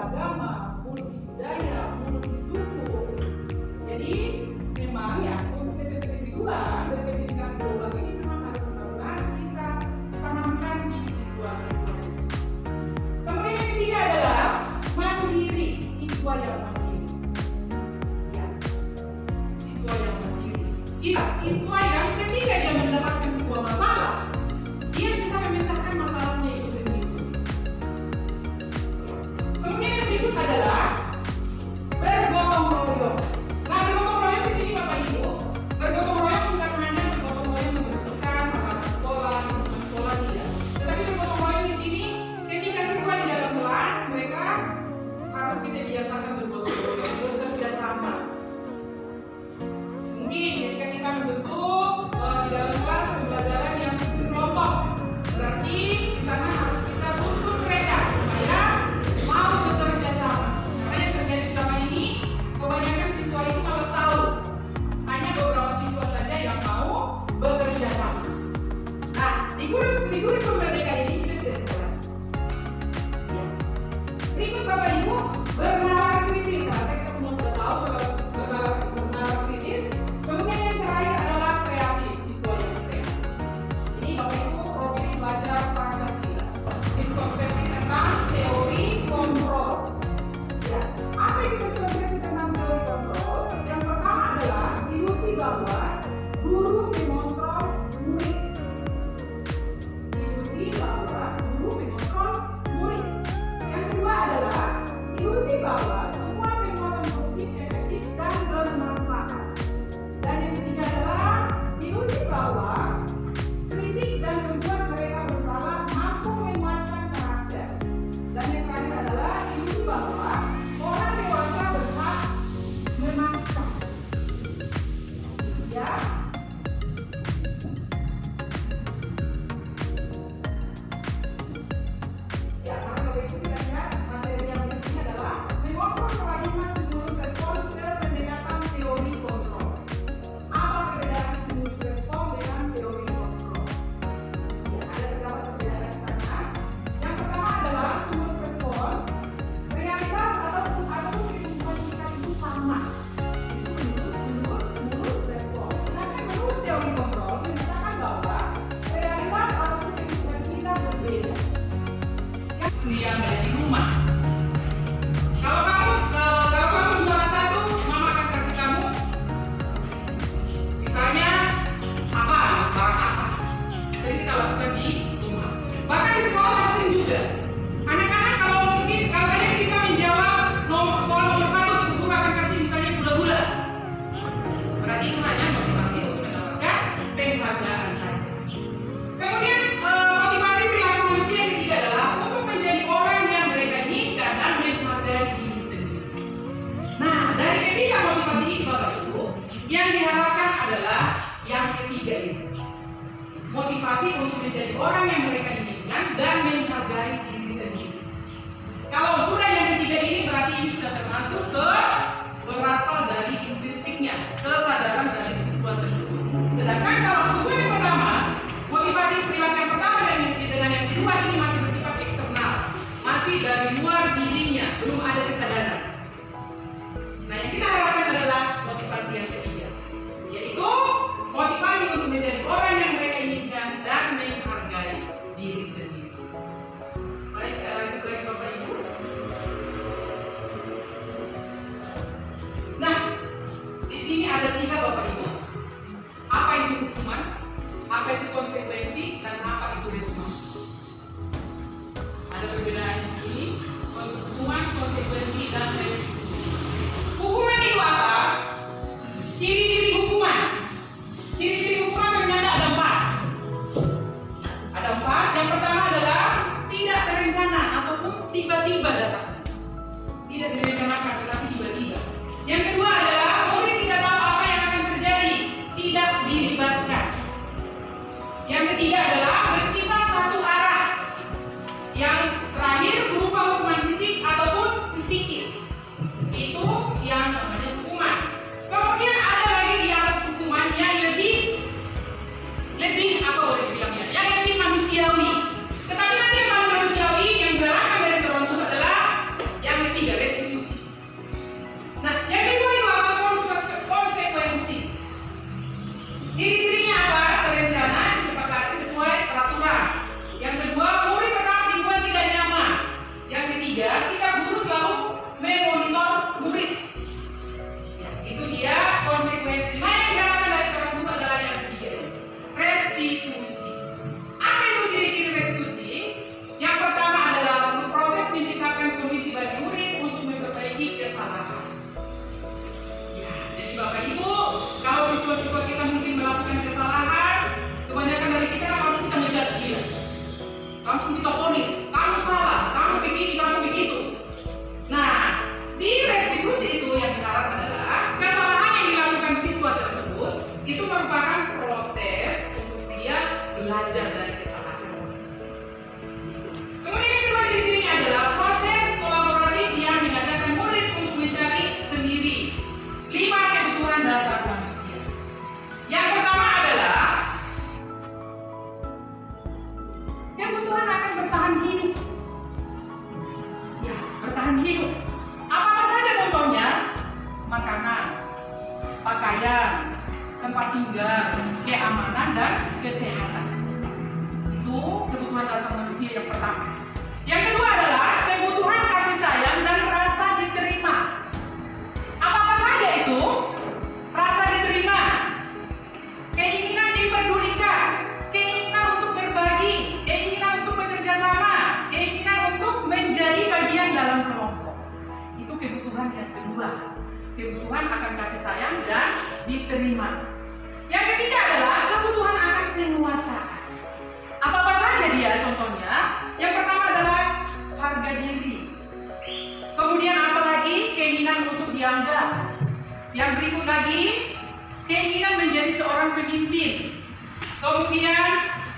multiagama, multibudaya, multisuku. Jadi memang ya untuk individual dan pendidikan global ini memang harus benar-benar kita tanamkan di siswa-siswa. Kemudian yang ketiga adalah mandiri, siswa yang mandiri. Ya, siswa yang mandiri. Siswa yang ketika dia mendapatkan sebuah masalah, dia bisa memecahkan masalahnya itu sendiri. Kemudian yang berikut adalah bergotong royong. Nah, bergotong royong di sini Bapak Ibu, bergotong royong bukan hanya bergotong royong membersihkan anak sekolah, lingkungan sekolah tidak. Tetapi bergotong royong di sini ketika siswa di dalam kelas mereka harus kita biasakan bergotong royong, bekerja sama. Mungkin ketika kita membentuk di dalam kelas pembelajaran yang berkelompok, berarti di sana harus kita tuntut mereka supaya mau bekerja sama. Karena yang terjadi selama ini kebanyakan siswa itu malah tahu hanya beberapa siswa saja yang mau bekerja sama. Nah, di guru kemerdekaan ini kita tidak salah. Ya. Berikut Bapak Ibu bernalar kritis. Nah, kita semua sudah tahu bernalar kritis. Kemudian yang terakhir adalah kreatif, siswa yang kreatif. Ini Bapak Ibu profil belajar Pancasila. Miskonsepsi tentang teori kontrol. Ya, apa itu miskonsepsi tentang teori kontrol? Yang pertama adalah ilusi bahwa guru mengontrol murid. Ilusi bahwa guru mengontrol murid. Yang kedua adalah ilusi bahwa semua penguatan positif efektif dan bermanfaat. Dan yang ketiga adalah ilusi bahwa kritik dan membuat mereka bersalah mampu menguatkan karakter. Dan yang terakhir adalah ilusi bahwa orang dewasa berhak memaksa. Ya. Ya, mari Bapak Ibu kita lihat materi yang berikutnya adalah mengontrol paradigma stimulus respon ke pendekatan teori kontrol. Apa perbedaan stimulus respon dengan teori kontrol? Ya, ada beberapa perbedaan di sana. Yang pertama adalah stimulus respon, realitas atau kehidupan kita itu sama. Itu menurut respon. Sedangkan menurut teori kontrol menyatakan bahwa realitas atau kehidupan kita berbeda. Yang ada di rumah. Kalau kamu juara 1, mama akan kasih kamu misalnya apa, barang apa. Sering kita lakukan di rumah. Bahkan di sekolah sering juga. Anak-anak kalau kalian bisa menjawab soal nomor 1, guru akan kasih misalnya gula-gula. Berarti itu hanya motivasi untuk mendapatkan penghargaan saja. Kemudian motivasi perilaku manusia yang ketiga adalah untuk menjadi orang yang mereka inginkan dan menghargai diri sendiri. Nah, dari ketiga motivasi ini Bapak Ibu, yang diharapkan adalah yang ketiga ini. Motivasi untuk menjadi orang yang mereka inginkan dan menghargai diri sendiri. Kalau sudah yang ketiga ini berarti ini sudah termasuk ke berasal dari intrinsiknya, kesadaran dari siswa tersebut. Sedangkan kalau kedua yang pertama, motivasi perilaku yang pertama dengan yang kedua ini masih bersifat eksternal, masih dari luar dirinya, belum ada kesadaran. Nah, yang kita harapkan adalah motivasi yang ketiga, yaitu motivasi untuk menjadi orang yang mereka inginkan dan menghargai diri sendiri. Baik, saya lanjut lagi Bapak Ibu. langsung kita vonis, kamu salah, kamu begini, kamu begitu. Nah, di restitusi itu yang diharap adalah kesalahan yang dilakukan siswa tersebut itu merupakan proses untuk dia belajar dari kesalahan. Kemudian yang kedua ciri-cirinya adalah proses kolaboratif yang mengajarkan murid untuk mencari sendiri 5 kebutuhan dasar manusia. Yang pertama adalah kebutuhan akan bertahan hidup. Ya, bertahan hidup. Apa saja contohnya? Makanan, pakaian, tempat tinggal, keamanan, dan kesehatan. Itu kebutuhan dasar manusia yang pertama. Yang kedua adalah kebutuhan kasih sayang dan rasa diterima. Apa saja itu? Rasa diterima, keinginan diperdulikan, keinginan untuk berbagi, keinginan untuk bekerja sama, keinginan untuk menjadi bagian dalam kelompok. Itu kebutuhan yang kedua. Kebutuhan akan kasih sayang dan diterima. Yang ketiga adalah kebutuhan akan penguasaan. Apa saja dia contohnya? Yang pertama adalah harga diri. Kemudian apa lagi? Keinginan untuk dianggap. Yang berikut lagi, keinginan menjadi seorang pemimpin. Kemudian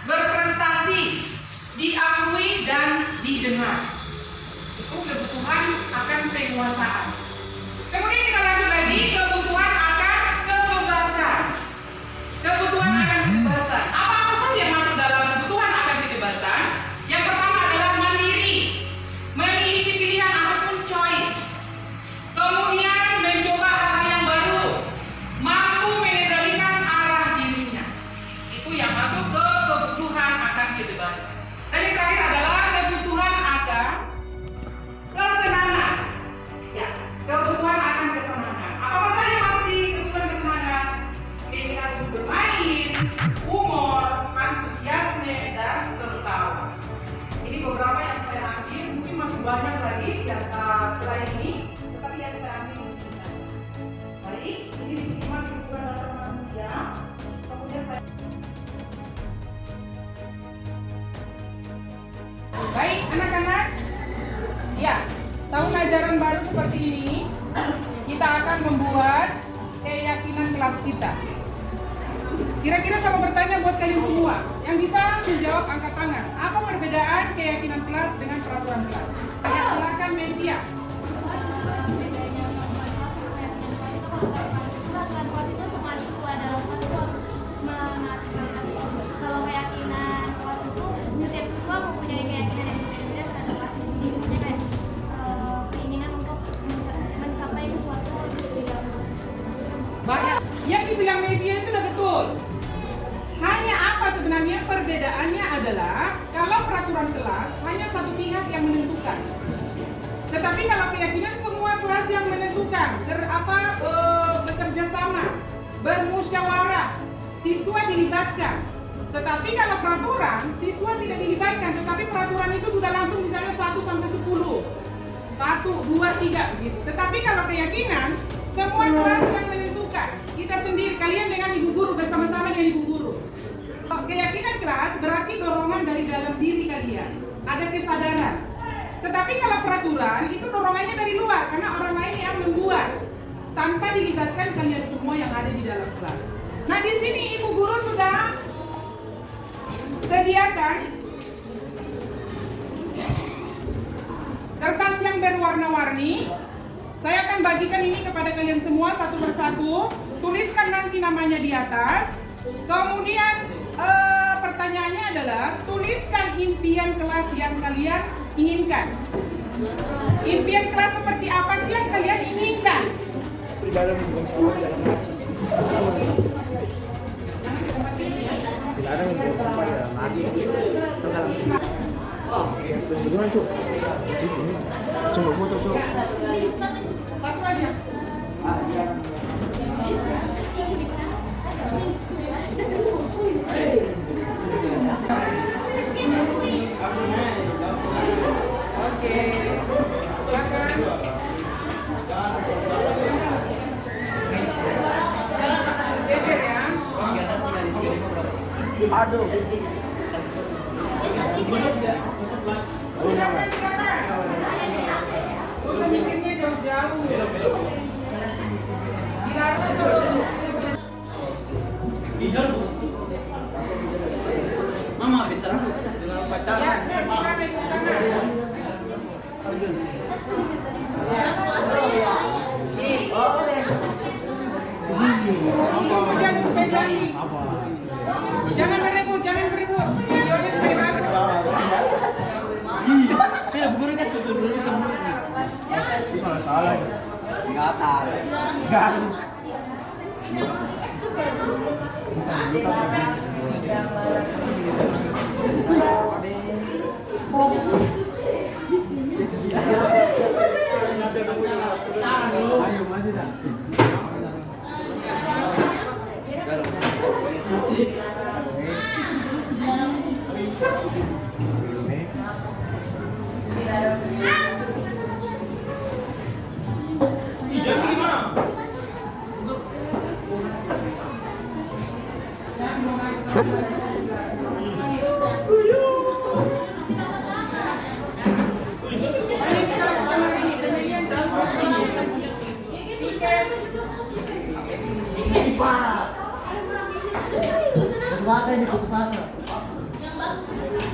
berprestasi, diakui dan didengar. Itu kebutuhan akan penguasaan. Kemudian kita lanjut lagi, kebutuhan akan kebebasan. Kebutuhan akan kebebasan. Apa saja yang masuk dalam kebutuhan akan kebebasan? Yang pertama adalah mandiri, memiliki pilihan ataupun choice. Kemudian mencoba hal yang baru, mampu mengendalikan arah dirinya. Itu yang masuk ke kebutuhan akan kebebasan. Dan yang terakhir adalah kebutuhan akan kesenangan. Ya, kebutuhan akan kesenangan. Apa saja yang masuk di kebutuhan kesenangan? Keinginan untuk bermain, humor, antusiasme, dan tertawa. Ini beberapa yang saya ambil, mungkin masih banyak lagi yang selain ini, tetapi yang saya ambil ini. Baik, ini diterima kebutuhan dasar manusia. Kemudian saya baik, anak-anak. Ya, tahun ajaran baru seperti ini, kita akan membuat keyakinan kelas kita. Kira-kira saya mau bertanya buat kalian semua yang bisa menjawab angkat tangan. Apa perbedaan keyakinan kelas dengan peraturan kelas? Ya, silakan media. Kalau keyakinan kelas itu setiap siswa mempunyai keyakinan yang berbeda-beda terhadap kelas itu sendiri. Maksudnya kayak keinginan untuk mencapai sesuatu di dalam kelas. Banyak. Yang dibilang media itu udah betul. Hanya apa sebenarnya perbedaannya adalah kalau peraturan kelas hanya satu pihak yang menentukan. Tetapi kalau keyakinan semua kelas yang menentukan, bekerja sama, bermusyawarah, siswa dilibatkan. Tetapi kalau peraturan, siswa tidak dilibatkan, tetapi peraturan itu sudah langsung misalnya 1 sampai 10. 1, 2, 3 begitu. Tetapi kalau keyakinan, semua kelas yang menentukan. Kita sendiri, kalian dengan ibu guru, bersama-sama dengan ibu guru. Keyakinan kelas berarti dorongan dari dalam diri kalian. Ada kesadaran. Tetapi kalau peraturan, itu dorongannya dari luar, karena orang lain yang membuat. Tanpa dilibatkan kalian semua yang ada di dalam kelas. Nah, di sini ibu guru sudah sediakan kertas yang berwarna-warni. Saya akan bagikan ini kepada kalian semua satu persatu. Tuliskan nanti namanya di atas. Kemudian pertanyaannya adalah tuliskan impian kelas yang kalian inginkan. Impian kelas seperti apa sih yang kalian inginkan? Di dalam bersama dalam ngaji. Dilarang bersama dalam ngaji. Oh, beneran Cuk. Coba foto Cuk. Satu aja. Oke. Silakan. Jejer ya. Aduh. Salah. Nggak tahu. Enggak. Putus asa ini putus asa.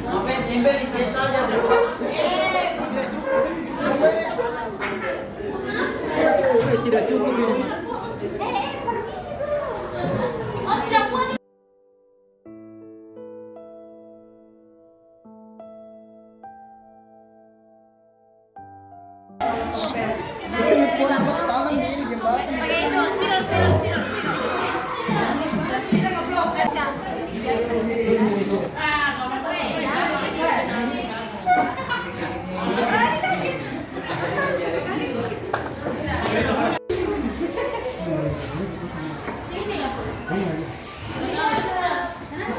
Ngapain tempel di kita aja dulu. Tidak cukup ini. Permisi dulu. Oh, tidak muat. Pakai itu, spiral. Kita nge-vlog aja.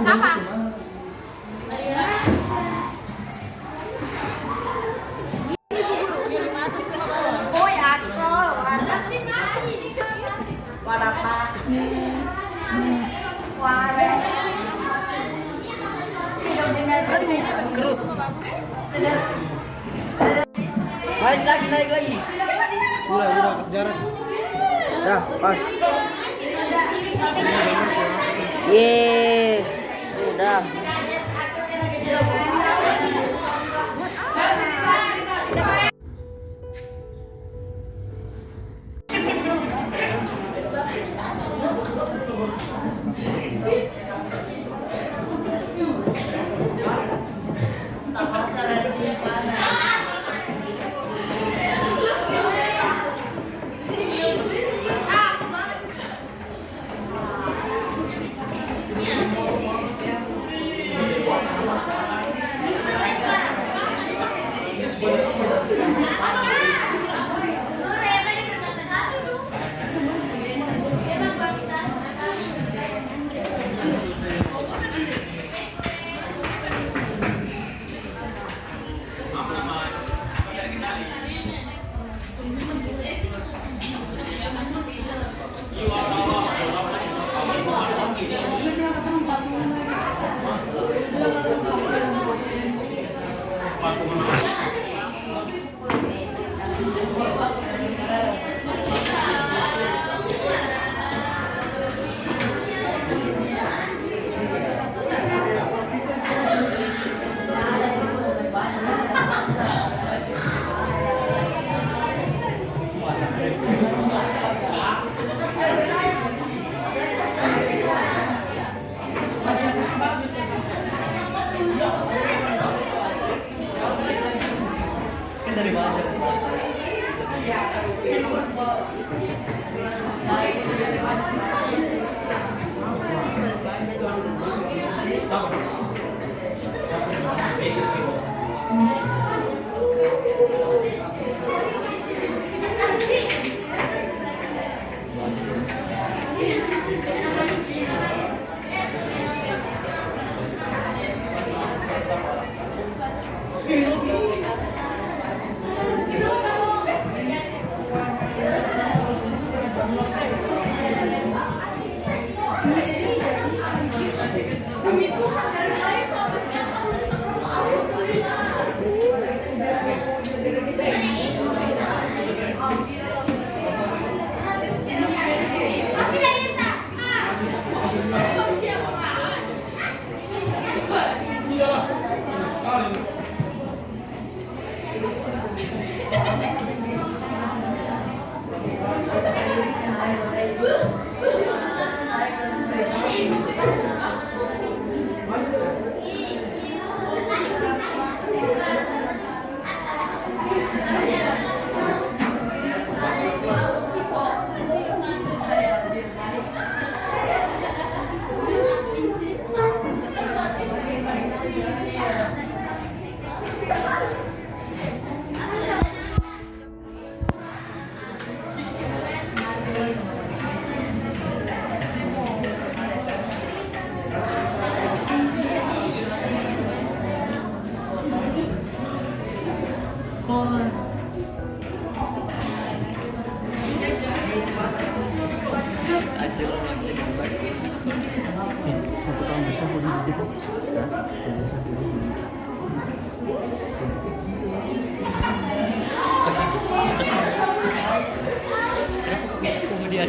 Sama. Ini Bu Guru, yang 500 sama bawah. Oh ya, Axel. Warna pak. Warna. Kerut. Naik lagi. Udah pas jarak. Dah, pas. Ye. Sudah. Dari Banjar.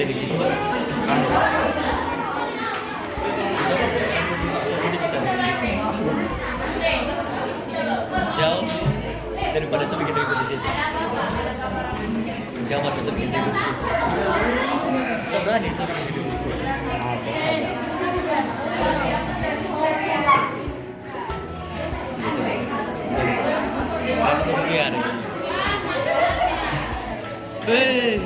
jadi gitu. Ini bisa jauh daripada saya bikin ribut di situ. Jauh atau saya bikin ribut di situ. Saya berani saya bikin ribut di situ. Biasanya. Kalau kemudian hei.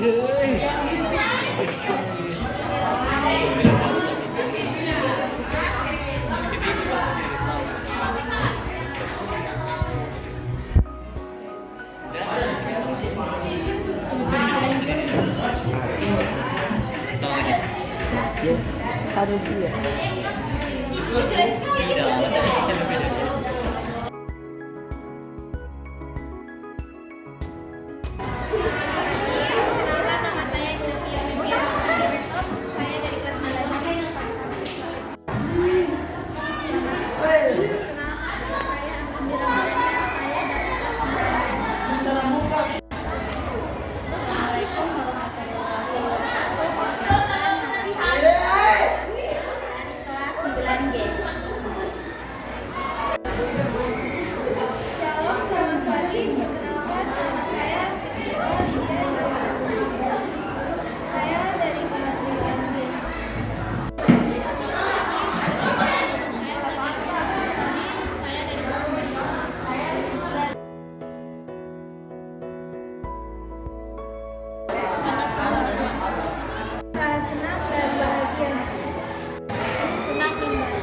Yo, ada dia. Tidak, masalah saya berbeda. Perkenalkan, nama saya Ignatia Mefiana Alberto. Saya dari kelas 9 IPA Nusantara. Assalamualaikum warahmatullahi wabarakatuh. Kelas 9G. Shalom, selamat pagi. Perkenalkan, nama saya Priscilla Lydia Dewa. Saya dari kelas 9G. Saya senang dan bahagia. Senang indah.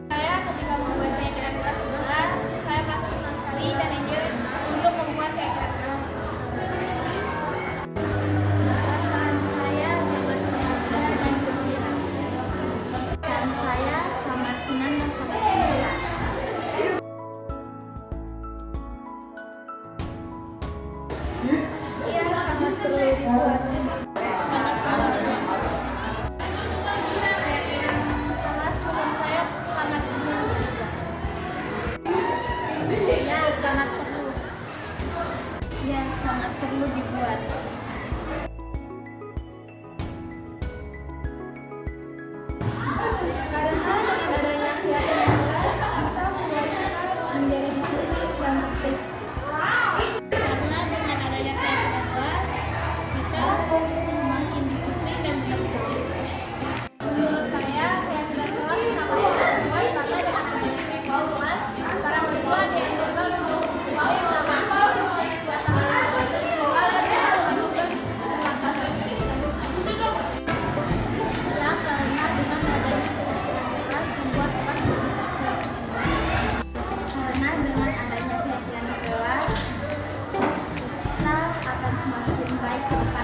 Saya ketika membuat keyakinan kelas 11, saya merasa senang sekali dan enjoy untuk membuat keyakinan kelas 11. Perasaan saya sangat bahagia dan gembira. Dan saya sangat senang dan sangat gembira. Ia sangat perlu dibuat. Sangat perlu. Keyakinan kelas menurut saya sangat perlu juga. Ia sangat perlu. Ya, sangat perlu dibuat. Karena dengan adanya keyakinan kelas bisa membuat kita menjadi disiplin dan tertib. Karena dengan adanya keyakinan kelas, kita semakin disiplin dan tertib. Menurut saya, keyakinan kelas sangat dibuat karena dengan adanya keyakinan kelas, para siswa diajarkan untuk disiplin dalam kegiatan belajar sekolah dan melakukan kegiatan. Ya, karena dengan adanya keyakinan kelas membuat kelas lebih tertib. Karena dengan adanya keyakinan kelas, kita akan semakin baik ke depan.